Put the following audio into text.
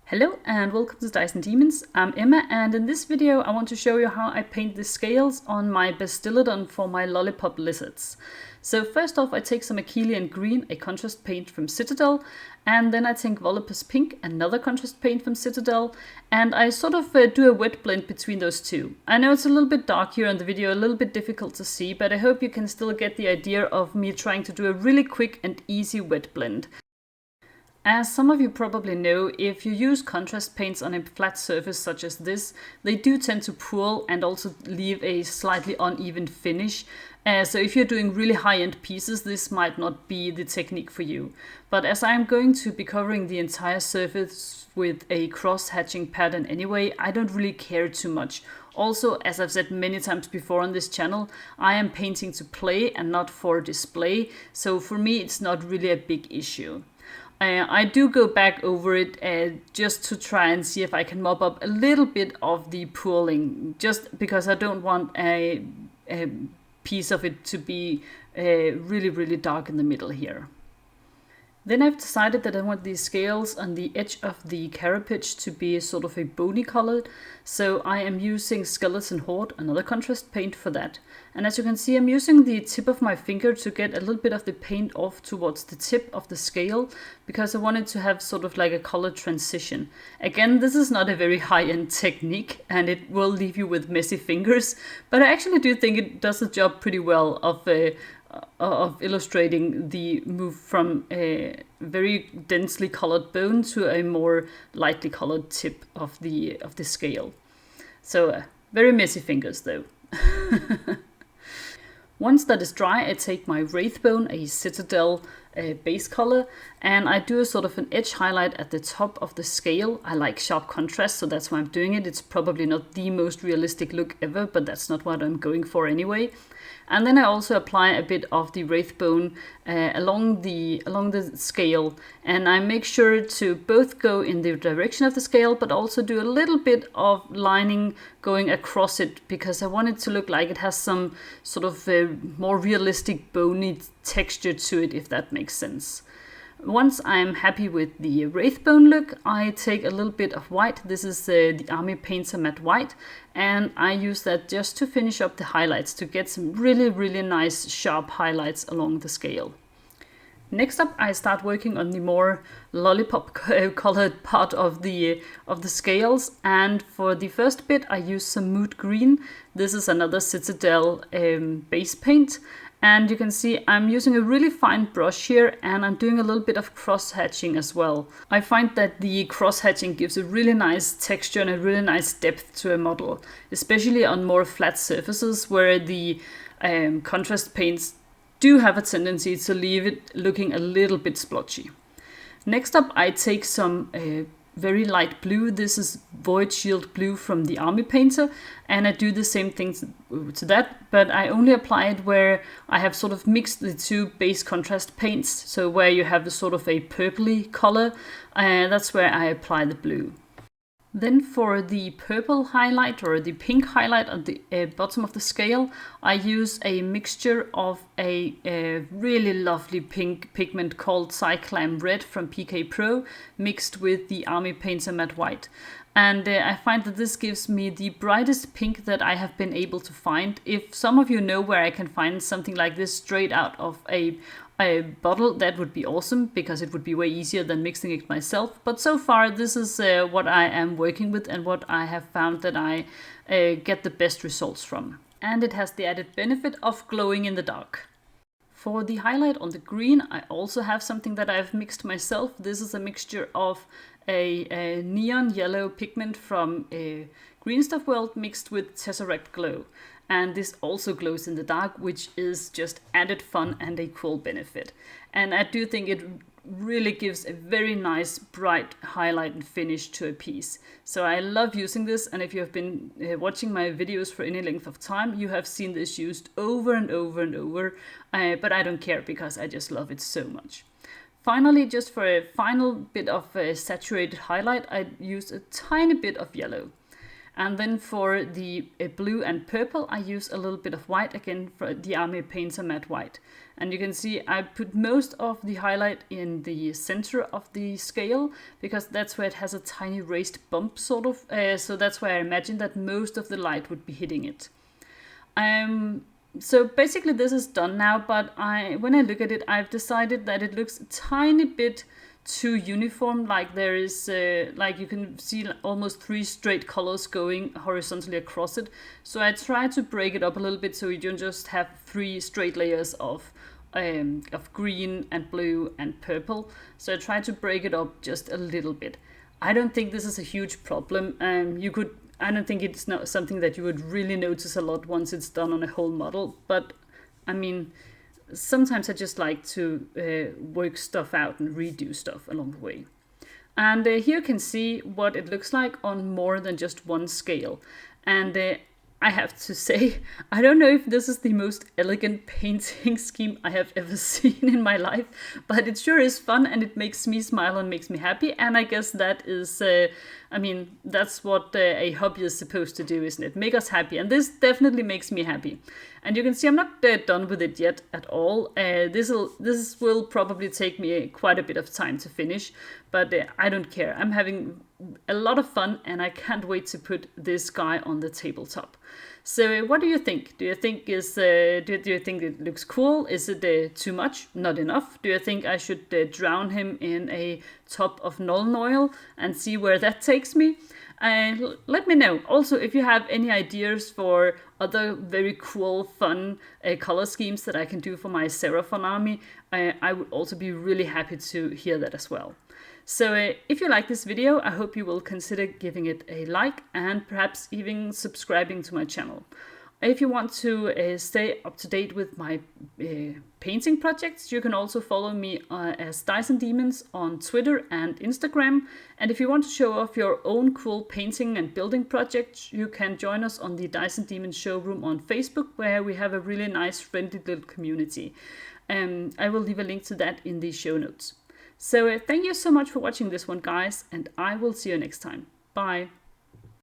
Hello and welcome to Dice and Demons. I'm Emma, and in this video I want to show you how I paint the scales on my Bastiladon for my Lollipop Lizards. So first off, I take some Achillean Green, a contrast paint from Citadel, and then I take Volupus Pink, another contrast paint from Citadel, and I sort of do a wet blend between those two. I know it's a little bit dark here on the video, a little bit difficult to see, but I hope you can still get the idea of me trying to do a really quick and easy wet blend. As some of you probably know, if you use contrast paints on a flat surface such as this, they do tend to pool and also leave a slightly uneven finish. So if you're doing really high-end pieces, this might not be the technique for you. But as I'm going to be covering the entire surface with a cross-hatching pattern anyway, I don't really care too much. Also, as I've said many times before on this channel, I am painting to play and not for display, so for me it's not really a big issue. I do go back over it just to try and see if I can mop up a little bit of the pooling, just because I don't want a piece of it to be really dark in the middle here. Then I've decided that I want these scales on the edge of the carapace to be sort of a bony color, so I am using Skeleton Horde, another contrast paint for that. And as you can see, I'm using the tip of my finger to get a little bit of the paint off towards the tip of the scale, because I wanted to have sort of like a color transition. Again, this is not a very high-end technique, and it will leave you with messy fingers, but I actually do think it does the job pretty well of illustrating the move from a very densely colored bone to a more lightly colored tip of the scale. So very messy fingers though. Once that is dry, I take my Wraithbone, a Citadel base color, and I do a sort of an edge highlight at the top of the scale. I like sharp contrast, so that's why I'm doing it. It's probably not the most realistic look ever, but that's not what I'm going for anyway. And then I also apply a bit of the Wraithbone along the scale, and I make sure to both go in the direction of the scale, but also do a little bit of lining going across it, because I want it to look like it has some sort of more realistic bony texture to it, if that makes sense. Once I'm happy with the Wraithbone look, I take a little bit of white. This is the Army Painter Matte White, and I use that just to finish up the highlights, to get some really nice sharp highlights along the scale. Next up, I start working on the more lollipop colored part of the scales, and for the first bit I use some Mood Green. This is another Citadel base paint. And you can see I'm using a really fine brush here, and I'm doing a little bit of cross-hatching as well. I find that the cross-hatching gives a really nice texture and a really nice depth to a model, especially on more flat surfaces where the contrast paints do have a tendency to leave it looking a little bit splotchy. Next up, I take some very light blue. This is Void Shield Blue from the Army Painter, and I do the same thing to that, but I only apply it where I have sort of mixed the two base contrast paints, so where you have the sort of a purpley color, that's where I apply the blue. Then for the purple highlight or the pink highlight at the bottom of the scale, I use a mixture of a really lovely pink pigment called Cyclame Red from PK Pro, mixed with the Army Painter Matte White. And I find that this gives me the brightest pink that I have been able to find. If some of you know where I can find something like this straight out of a bottle, that would be awesome, because it would be way easier than mixing it myself. But so far this is what I am working with and what I have found that I get the best results from. And it has the added benefit of glowing in the dark. For the highlight on the green, I also have something that I've mixed myself. This is a mixture of a neon yellow pigment from Green Stuff World mixed with Tesseract Glow. And this also glows in the dark, which is just added fun and a cool benefit. And I do think it really gives a very nice bright highlight and finish to a piece. So I love using this, and if you have been watching my videos for any length of time, you have seen this used over and over, but I don't care, because I just love it so much. Finally, just for a final bit of a saturated highlight, I use a tiny bit of yellow. And then for the blue and purple, I use a little bit of white, again for the Army Painter matte white. And you can see I put most of the highlight in the center of the scale, because that's where it has a tiny raised bump sort of, so that's where I imagine that most of the light would be hitting it. So basically this is done now, but when I look at it, I've decided that it looks a tiny bit too uniform, like there is like you can see almost 3 straight colors going horizontally across it. So I try to break it up a little bit so you don't just have 3 straight layers of green and blue and purple. So I try to break it up just a little bit. I don't think this is a huge problem. I don't think it's not something that you would really notice a lot once it's done on a whole model, but I mean, sometimes I just like to work stuff out and redo stuff along the way. And here you can see what it looks like on more than just one scale. And I have to say, I don't know if this is the most elegant painting scheme I have ever seen in my life, but it sure is fun and it makes me smile and makes me happy. And I guess that is, that's what a hobby is supposed to do, isn't it? Make us happy. And this definitely makes me happy. And you can see I'm not done with it yet at all. This will probably take me quite a bit of time to finish, but I don't care. I'm having a lot of fun and I can't wait to put this guy on the tabletop. So what do you think? Do you think do you think it looks cool? Is it too much? Not enough? Do you think I should drown him in a tub of Nuln Oil and see where that takes me? Let me know. Also, if you have any ideas for other very cool, fun color schemes that I can do for my Seraphon army, I would also be really happy to hear that as well. So if you like this video, I hope you will consider giving it a like and perhaps even subscribing to my channel. If you want to stay up to date with my painting projects, you can also follow me as Dyson Demons on Twitter and Instagram. And if you want to show off your own cool painting and building projects, you can join us on the Dyson Demons showroom on Facebook, where we have a really nice, friendly little community. I will leave a link to that in the show notes. So thank you so much for watching this one, guys, and I will see you next time. Bye.